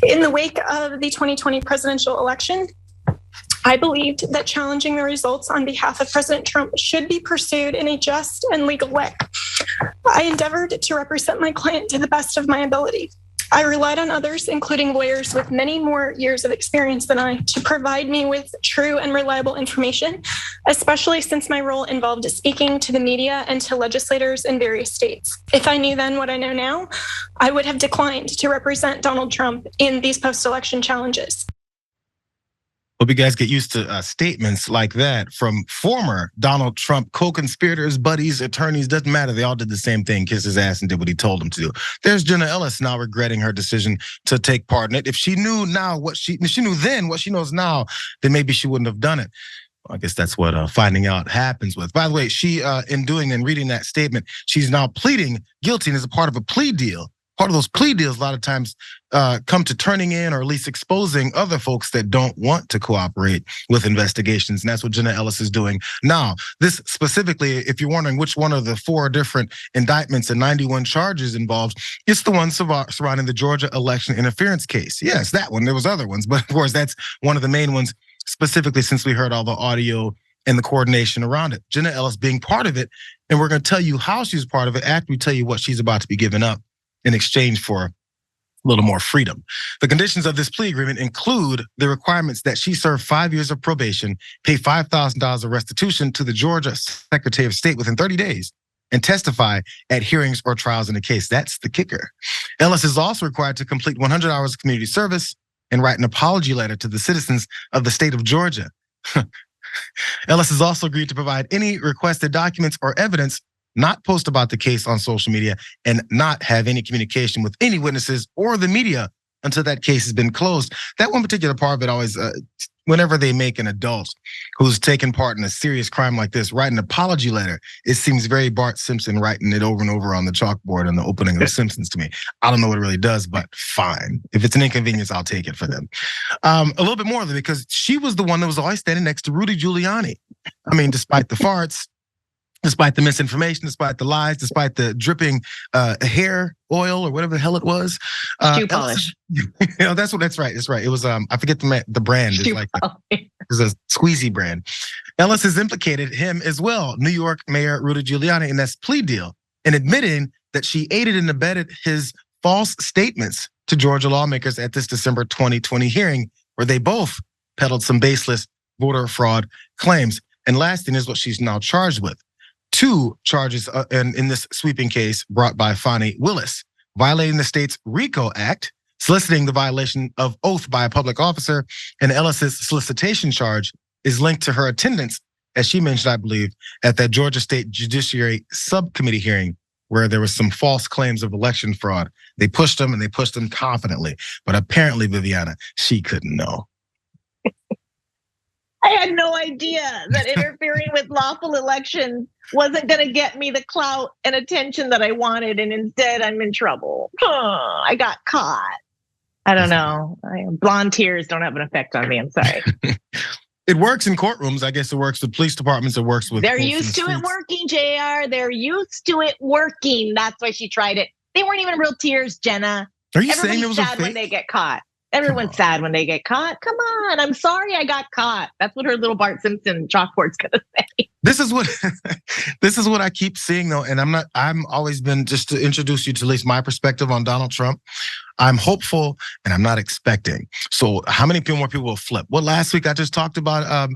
In the wake of the 2020 presidential election, I believed that challenging the results on behalf of President Trump should be pursued in a just and legal way. I endeavored to represent my client to the best of my ability. I relied on others, including lawyers with many more years of experience than I, to provide me with true and reliable information, especially since my role involved speaking to the media and to legislators in various states. If I knew then what I know now, I would have declined to represent Donald Trump in these post-election challenges. Hope you guys get used to statements like that from former Donald Trump co-conspirators, buddies, attorneys, doesn't matter. They all did the same thing, kissed his ass and did what he told them to do. There's Jenna Ellis now regretting her decision to take part in it. If she knew now if she knew then what she knows now, then maybe she wouldn't have done it. Well, I guess that's what finding out happens with. By the way, she, in doing and reading that statement, she's now pleading guilty and is a part of a plea deal. Part of those plea deals a lot of times come to turning in or at least exposing other folks that don't want to cooperate with investigations. And that's what Jenna Ellis is doing now. This specifically, if you're wondering which one of the 4 different indictments and 91 charges involved, it's the one surrounding the Georgia election interference case. Yes, that one. There was other ones, but of course that's one of the main ones, specifically since we heard all the audio and the coordination around it. Jenna Ellis being part of it, and we're gonna tell you how she's part of it after we tell you what she's about to be giving up in exchange for a little more freedom. The conditions of this plea agreement include the requirements that she serve 5 years of probation, pay $5,000 of restitution to the Georgia Secretary of State within 30 days, and testify at hearings or trials in the case. That's the kicker. Ellis is also required to complete 100 hours of community service and write an apology letter to the citizens of the state of Georgia. Ellis has also agreed to provide any requested documents or evidence, not post about the case on social media, and not have any communication with any witnesses or the media until that case has been closed. That one particular part of it always, whenever they make an adult who's taken part in a serious crime like this write an apology letter, it seems very Bart Simpson writing it over and over on the chalkboard in the opening of The Simpsons to me. I don't know what it really does, but fine. If it's an inconvenience, I'll take it for them. A little bit more of it, because she was the one that was always standing next to Rudy Giuliani. I mean, despite the farts, despite the misinformation, despite the lies, despite the dripping hair oil or whatever the hell it was. Shoe polish. That's right. It was I forget the brand. It's a squeezy brand. Ellis has implicated him as well, New York Mayor Rudy Giuliani, in this plea deal, in admitting that she aided and abetted his false statements to Georgia lawmakers at this December 2020 hearing, where they both peddled some baseless voter fraud claims. And last thing is what she's now charged with. 2 charges in this sweeping case brought by Fani Willis: violating the state's RICO Act, soliciting the violation of oath by a public officer, and Ellis's solicitation charge is linked to her attendance, as she mentioned, I believe, at that Georgia State Judiciary Subcommittee hearing where there was some false claims of election fraud. They pushed them and they pushed them confidently, but apparently Viviana, she couldn't know. I had no idea that interfering with lawful elections wasn't gonna get me the clout and attention that I wanted, and instead I'm in trouble. I got caught. I don't know. Blonde tears don't have an effect on me, I'm sorry. It works in courtrooms. I guess it works with police departments. It works with. They're used to it working, Jayar. They're used to it working. That's why she tried it. They weren't even real tears, Jenna. Are you saying it was sad when they get caught? Everyone's sad when they get caught. Come on, I'm sorry I got caught. That's what her little Bart Simpson chalkboard's gonna say. This is what I keep seeing though, and I'm always been, just to introduce you to at least my perspective on Donald Trump. I'm hopeful and I'm not expecting. So how many more people will flip? Well, last week I just talked about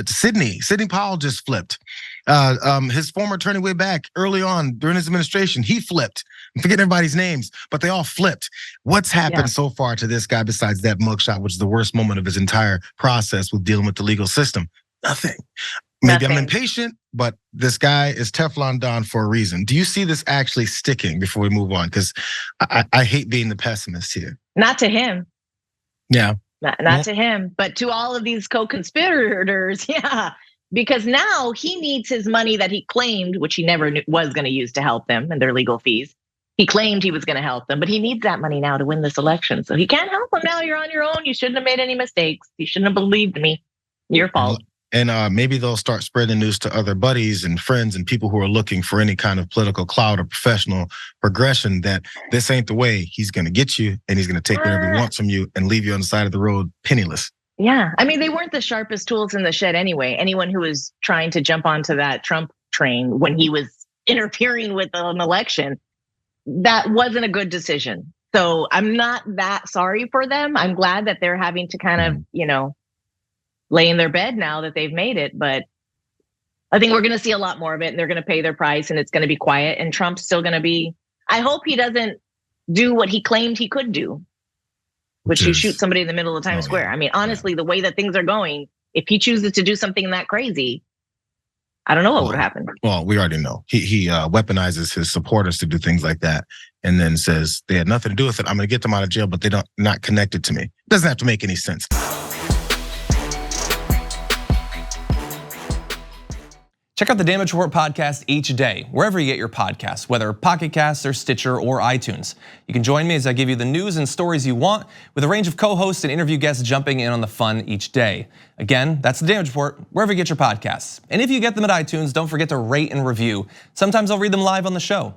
Sidney Powell just flipped. His former attorney way back early on during his administration, he flipped. I'm forgetting everybody's names, but they all flipped. What's happened so far to this guy besides that mugshot, which is the worst moment of his entire process with dealing with the legal system? Nothing. Maybe I'm impatient, but this guy is Teflon Don for a reason. Do you see this actually sticking before we move on? Because I hate being the pessimist here. Not to him. Yeah. Not to him, but to all of these co-conspirators, yeah. Because now he needs his money that he claimed, which he never was gonna use to help them and their legal fees. He claimed he was gonna help them, but he needs that money now to win this election. So he can't help them now. You're on your own. You shouldn't have made any mistakes. You shouldn't have believed me. Your fault. And maybe they'll start spreading news to other buddies and friends and people who are looking for any kind of political clout or professional progression that this ain't the way. He's gonna get you and he's gonna take whatever he wants from you and leave you on the side of the road penniless. Yeah, I mean, they weren't the sharpest tools in the shed anyway. Anyone who was trying to jump onto that Trump train when he was interfering with an election, that wasn't a good decision. So I'm not that sorry for them. I'm glad that they're having to kind of, lay in their bed now that they've made it. But I think we're going to see a lot more of it, and they're going to pay their price, and it's going to be quiet. And Trump's still going to be, I hope he doesn't do what he claimed he could do, which is shoot somebody in the middle of Times Square. I mean, honestly, the way that things are going, if he chooses to do something that crazy, I don't know what would happen. Well, we already know. He weaponizes his supporters to do things like that, and then says they had nothing to do with it. I'm going to get them out of jail, but they're not connected to me. Doesn't have to make any sense. Check out the Damage Report podcast each day, wherever you get your podcasts, whether Pocket Casts or Stitcher or iTunes. You can join me as I give you the news and stories you want, with a range of co-hosts and interview guests jumping in on the fun each day. Again, that's the Damage Report, wherever you get your podcasts. And if you get them at iTunes, don't forget to rate and review. Sometimes I'll read them live on the show.